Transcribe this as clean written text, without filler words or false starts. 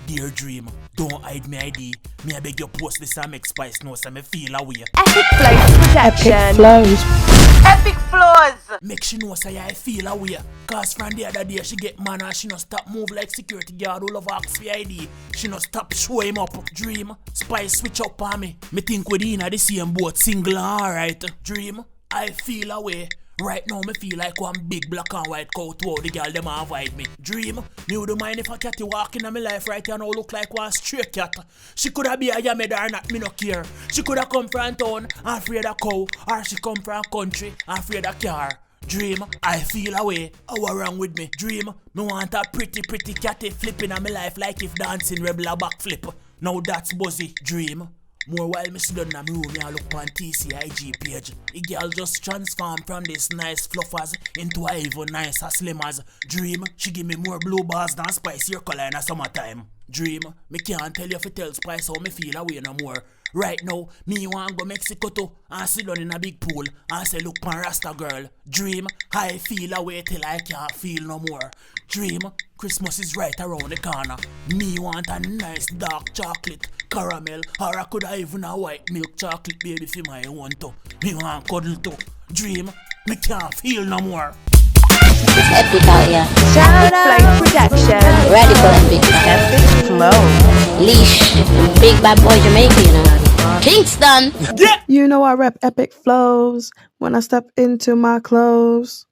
Dear dream, don't hide me ID. Me I beg you post this and make Spice know so me feel away. Epicflows projection. Epicflows. Epicflows. Make she know say I feel away. Cause from the other day she get man and she no stop move like security guard all over ask for ID. She no stop show him up. Dream, Spice switch up on me. Me think we in the same boat, single and alright. Dream, I feel away. Right now, me feel like one big black and white cow to all the girl them avoid me. Dream, me would mind if a catty walking in my life right here now look like one stray cat. She coulda be a yammed or not, me no care. She coulda come from town, afraid of cow, or she come from country, afraid of car. Dream, I feel away. How wrong with me? Dream, me want a pretty catty flipping in my life like if dancing rebel a backflip. Now that's buzzy. Dream. More while me sit down in my room, I look on TCIG page. The girl just transformed from this nice fluffers into a even nicer slimmers. Dream, she give me more blue bars than Spice your color in the summertime. Dream, me can't tell you if it tell Spice how me feel away no more. Right now, me want go Mexico too and sit down in a big pool and say look pan Rasta girl. Dream, I feel away till I can't feel no more. Dream, Christmas is right around the corner. Me want a nice dark chocolate, caramel, or I could have even a white milk chocolate baby for my one too. Me want cuddle too. Dream, me can't feel no more. It's epic out here. Epicflows projection. Radekal and Big Epicflows. Leash. Big bad boy Jamaica, you know. Kingston. You know I rep Epicflows when I step into my clothes.